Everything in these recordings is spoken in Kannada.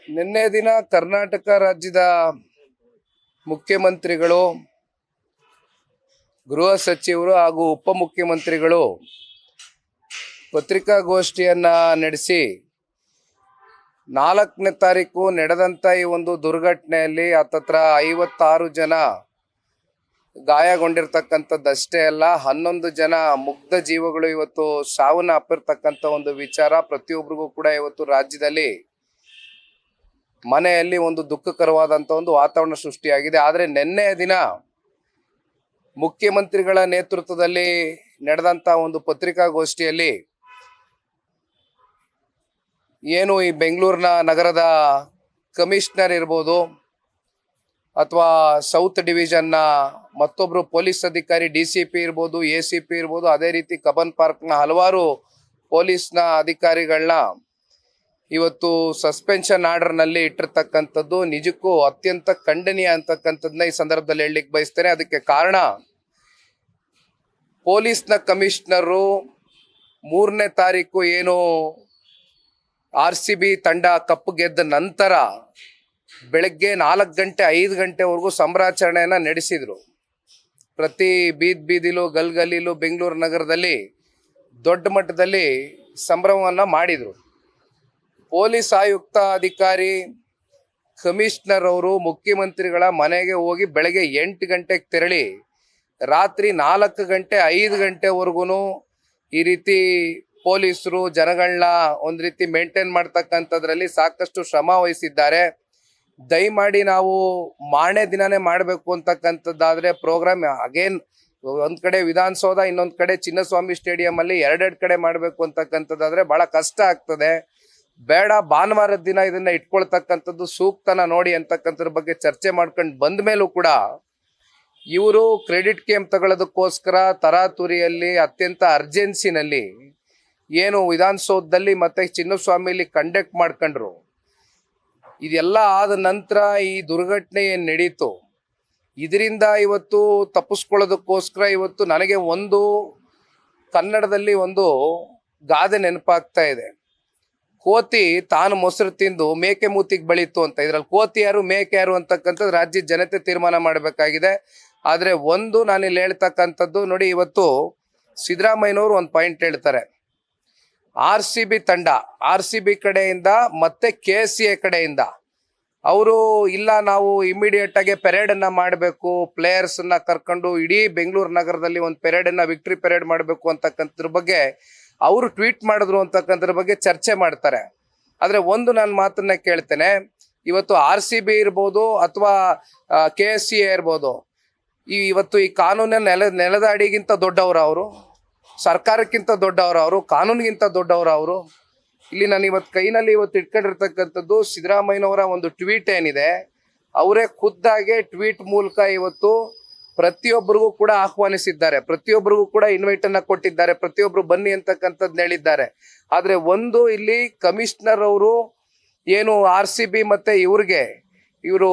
ನಿನ್ನೆ ದಿನ ಕರ್ನಾಟಕ ರಾಜ್ಯದ ಮುಖ್ಯಮಂತ್ರಿಗಳು, ಗೃಹ ಸಚಿವರು ಹಾಗೂ ಉಪಮುಖ್ಯಮಂತ್ರಿಗಳು ಪತ್ರಿಕಾಗೋಷ್ಠಿಯನ್ನ ನಡೆಸಿ 4ನೇ ತಾರೀಕು ನಡೆದಂತ ಈ ಒಂದು ದುರ್ಘಟನೆಯಲ್ಲಿ ಹತ್ತತ್ರ 56 ಜನ ಗಾಯಗೊಂಡಿರ್ತಕ್ಕಂಥದ್ದಷ್ಟೇ ಅಲ್ಲ, 11 ಜನ ಮುಗ್ಧ ಜೀವಗಳು ಇವತ್ತು ಸಾವನ್ನ ಅಪ್ಪಿರ್ತಕ್ಕಂಥ ಒಂದು ವಿಚಾರ ಪ್ರತಿಯೊಬ್ಬರಿಗೂ ಕೂಡ ಇವತ್ತು ರಾಜ್ಯದಲ್ಲಿ ಮನೆಯಲ್ಲಿ ಒಂದು ದುಃಖಕರವಾದಂಥ ಒಂದು ವಾತಾವರಣ ಸೃಷ್ಟಿಯಾಗಿದೆ. ಆದರೆ ನಿನ್ನೆ ದಿನ ಮುಖ್ಯಮಂತ್ರಿಗಳ ನೇತೃತ್ವದಲ್ಲಿ ನಡೆದಂಥ ಒಂದು ಪತ್ರಿಕಾಗೋಷ್ಠಿಯಲ್ಲಿ ಏನು ಈ ಬೆಂಗಳೂರಿನ ನಗರದ ಕಮಿಷನರ್ ಇರ್ಬೋದು ಅಥವಾ ಸೌತ್ ಡಿವಿಷನ್ನ ಮತ್ತೊಬ್ಬರು ಪೊಲೀಸ್ ಅಧಿಕಾರಿ DCP ಇರ್ಬೋದು, ACP ಇರ್ಬೋದು, ಅದೇ ರೀತಿ ಕಬ್ಬನ್ ಪಾರ್ಕ್ನ ಹಲವಾರು ಪೊಲೀಸ್ನ ಅಧಿಕಾರಿಗಳನ್ನ ಇವತ್ತು ಸಸ್ಪೆನ್ಷನ್ ಆರ್ಡರ್ನಲ್ಲಿ ಇಟ್ಟಿರ್ತಕ್ಕಂಥದ್ದು ನಿಜಕ್ಕೂ ಅತ್ಯಂತ ಖಂಡನೀಯ ಅಂತಕ್ಕಂಥದ್ದನ್ನ ಈ ಸಂದರ್ಭದಲ್ಲಿ ಹೇಳಲಿಕ್ಕೆ ಬಯಸ್ತೇನೆ. ಅದಕ್ಕೆ ಕಾರಣ ಪೊಲೀಸ್ನ ಕಮಿಷನರು 3ನೇ ತಾರೀಕು ಏನು RCB ತಂಡ ಕಪ್ಪು ಗೆದ್ದ ನಂತರ ಬೆಳಗ್ಗೆ 4 ಗಂಟೆ 5 ಗಂಟೆವರೆಗೂ ಸಂಭ್ರಮಾಚರಣೆಯನ್ನ ನಡೆಸಿದ್ರು. ಪ್ರತಿ ಬೀದಿಲೂ ಗಲ್ಗಲಿಲೂ ಬೆಂಗಳೂರು ನಗರದಲ್ಲಿ ದೊಡ್ಡ ಮಟ್ಟದಲ್ಲಿ ಸಂಭ್ರಮವನ್ನ ಮಾಡಿದ್ರು. ಪೊಲೀಸ್ ಆಯುಕ್ತ ಅಧಿಕಾರಿ ಕಮಿಷನರ್ ಅವರು ಮುಖ್ಯಮಂತ್ರಿಗಳ ಮನೆಗೆ ಹೋಗಿ ಬೆಳಗ್ಗೆ 8 ಗಂಟೆಗೆ ತೆರಳಿ ರಾತ್ರಿ 4 ಗಂಟೆ 5 ಗಂಟೆವರೆಗೂ ಈ ರೀತಿ ಪೊಲೀಸರು ಜನಗಳನ್ನ ಒಂದು ರೀತಿ ಮೇಂಟೈನ್ ಮಾಡ್ತಕ್ಕಂಥದ್ರಲ್ಲಿ ಸಾಕಷ್ಟು ಶ್ರಮ ವಹಿಸಿದ್ದಾರೆ. ದಯಮಾಡಿ ನಾವು ಮಾರನೇ ದಿನಾನೇ ಮಾಡಬೇಕು ಅಂತಕ್ಕಂಥದ್ದಾದ್ರೆ ಪ್ರೋಗ್ರಾಮ್ ಅಗೇನ್ ಒಂದ್ ಕಡೆ ವಿಧಾನಸೌಧ, ಇನ್ನೊಂದ್ ಕಡೆ ಚಿನ್ನಸ್ವಾಮಿ ಸ್ಟೇಡಿಯಂ ಅಲ್ಲಿ ಎರಡೆರಡು ಕಡೆ ಮಾಡಬೇಕು ಅಂತಕ್ಕಂಥದ್ದಾದ್ರೆ ಬಹಳ ಕಷ್ಟ ಆಗ್ತದೆ. ಬೇಡ, ಭಾನುವಾರದ ದಿನ ಇದನ್ನ ಇಟ್ಕೊಳ್ತಕ್ಕಂಥದ್ದು ಸೂಕ್ತನ ನೋಡಿ ಅಂತಕ್ಕಂಥದ್ರ ಬಗ್ಗೆ ಚರ್ಚೆ ಮಾಡ್ಕೊಂಡು ಬಂದ ಮೇಲೂ ಕೂಡ ಇವರು ಕ್ರೆಡಿಟ್ ಗೇಮ್ ತಗೊಳ್ಳೋದಕ್ಕೋಸ್ಕರ ತರಾತುರಿಯಲ್ಲಿ ಅತ್ಯಂತ ಅರ್ಜೆನ್ಸಿನಲ್ಲಿ ಏನು ವಿಧಾನಸೌಧದಲ್ಲಿ ಮತ್ತೆ ಚಿನ್ನಸ್ವಾಮಿಲಿ ಕಂಡಕ್ಟ್ ಮಾಡ್ಕೊಂಡ್ರು. ಇದೆಲ್ಲ ಆದ ನಂತರ ಈ ದುರ್ಘಟನೆ ಏನು ನಡೀತು, ಇದರಿಂದ ಇವತ್ತು ತಪ್ಪಿಸ್ಕೊಳ್ಳೋದಕ್ಕೋಸ್ಕರ ಇವತ್ತು ನನಗೆ ಒಂದು ಕನ್ನಡದಲ್ಲಿ ಒಂದು ಗಾದೆ ನೆನಪಾಗ್ತಾ ಇದೆ. ಕೋತಿ ತಾನು ಮೊಸರು ತಿಂದು ಮೇಕೆ ಮೂತಿಗೆ ಬೆಳೀತು ಅಂತ. ಇದ್ರಲ್ಲಿ ಕೋತಿ ಯಾರು ಮೇಕೆ ಯಾರು ಅಂತಕ್ಕಂಥದ್ದು ರಾಜ್ಯದ ಜನತೆ ತೀರ್ಮಾನ ಮಾಡಬೇಕಾಗಿದೆ. ಆದರೆ ಒಂದು ನಾನಿಲ್ಲಿ ಹೇಳ್ತಕ್ಕಂಥದ್ದು ನೋಡಿ, ಇವತ್ತು ಸಿದ್ದರಾಮಯ್ಯನವರು ಒಂದು ಪಾಯಿಂಟ್ ಹೇಳ್ತಾರೆ, RCB ತಂಡ RCB ಕಡೆಯಿಂದ ಮತ್ತೆ KCA ಕಡೆಯಿಂದ ಅವರು ಇಲ್ಲ, ನಾವು ಇಮಿಡಿಯೇಟ್ ಆಗಿ ಪೆರೇಡನ್ನು ಮಾಡಬೇಕು, ಪ್ಲೇಯರ್ಸನ್ನ ಕರ್ಕೊಂಡು ಇಡೀ ಬೆಂಗಳೂರು ನಗರದಲ್ಲಿ ಒಂದು ಪೆರೇಡನ್ನು ವಿಕ್ಟ್ರಿ ಪೆರೇಡ್ ಮಾಡಬೇಕು ಅಂತಕ್ಕಂಥದ್ರ ಬಗ್ಗೆ ಅವರು ಟ್ವೀಟ್ ಮಾಡಿದ್ರು ಅಂತಕ್ಕಂಥದ್ರ ಬಗ್ಗೆ ಚರ್ಚೆ ಮಾಡ್ತಾರೆ. ಆದರೆ ಒಂದು ನಾನು ಮಾತನ್ನ ಕೇಳ್ತೇನೆ, ಇವತ್ತು RCB ಇರ್ಬೋದು ಅಥವಾ KCA ಇರ್ಬೋದು, ಇವತ್ತು ಈ ಕಾನೂನಿನ ನೆಲದ ಅಡಿಗಿಂತ ದೊಡ್ಡವರು ಅವರು, ಸರ್ಕಾರಕ್ಕಿಂತ ದೊಡ್ಡವರು ಅವರು, ಕಾನೂನಿಗಿಂತ ದೊಡ್ಡವರು ಅವರು. ಇಲ್ಲಿ ನಾನು ಇವತ್ತು ಕೈನಲ್ಲಿ ಇಟ್ಕೊಂಡಿರ್ತಕ್ಕಂಥದ್ದು ಸಿದ್ದರಾಮಯ್ಯನವರ ಒಂದು ಟ್ವೀಟ್ ಏನಿದೆ, ಅವರೇ ಖುದ್ದಾಗೆ ಟ್ವೀಟ್ ಮೂಲಕ ಇವತ್ತು ಪ್ರತಿಯೊಬ್ಬರಿಗೂ ಕೂಡ ಆಹ್ವಾನಿಸಿದ್ದಾರೆ, ಪ್ರತಿಯೊಬ್ಬರಿಗೂ ಕೂಡ ಇನ್ವೈಟ್ ಅನ್ನ ಕೊಟ್ಟಿದ್ದಾರೆ, ಪ್ರತಿಯೊಬ್ಬರು ಬನ್ನಿ ಅಂತಕ್ಕಂಥದ್ದು ಹೇಳಿದ್ದಾರೆ. ಆದ್ರೆ ಒಂದು ಇಲ್ಲಿ ಕಮಿಷನರ್ ಅವರು ಏನು RCB ಮತ್ತೆ ಇವರು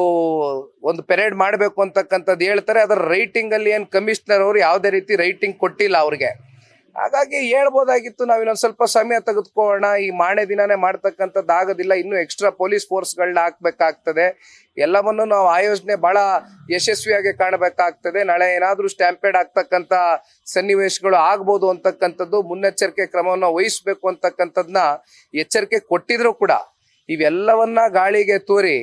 ಒಂದು ಪೆರೇಡ್ ಮಾಡಬೇಕು ಅಂತಕ್ಕಂಥದ್ದು ಹೇಳ್ತಾರೆ. ಅದರ ರೈಟಿಂಗ್ ಅಲ್ಲಿ ಏನು ಕಮಿಷನರ್ ಅವರು ಯಾವುದೇ ರೀತಿ ರೈಟಿಂಗ್ ಕೊಟ್ಟಿಲ್ಲ ಅವ್ರಿಗೆ. ಹಾಗಾಗಿ ಹೇಳ್ಬೋದಾಗಿತ್ತು, ನಾವು ಇನ್ನೊಂದು ಸ್ವಲ್ಪ ಸಮಯ ತೆಗೆದುಕೊಳ್ಳೋಣ, ಈ ಮಾರನೇ ದಿನಾನೇ ಮಾಡ್ತಕ್ಕಂಥದ್ದು ಆಗೋದಿಲ್ಲ, ಇನ್ನೂ ಎಕ್ಸ್ಟ್ರಾ ಪೊಲೀಸ್ ಫೋರ್ಸ್ಗಳನ್ನ ಹಾಕ್ಬೇಕಾಗ್ತದೆ, ಎಲ್ಲವನ್ನು ನಾವು ಆಯೋಜನೆ ಬಹಳ ಯಶಸ್ವಿಯಾಗಿ ಕಾಣಬೇಕಾಗ್ತದೆ. ನಾಳೆ ಏನಾದರೂ ಸ್ಟ್ಯಾಂಪೇಡ್ ಆಗ್ತಕ್ಕಂಥ ಸನ್ನಿವೇಶಗಳು ಆಗ್ಬೋದು ಅಂತಕ್ಕಂಥದ್ದು ಮುನ್ನೆಚ್ಚರಿಕೆ ಕ್ರಮವನ್ನು ವಹಿಸಬೇಕು ಅಂತಕ್ಕಂಥದ್ದನ್ನ ಎಚ್ಚರಿಕೆ ಕೊಟ್ಟಿದ್ರು ಕೂಡ ಇವೆಲ್ಲವನ್ನ ಗಾಳಿಗೆ ತೂರಿ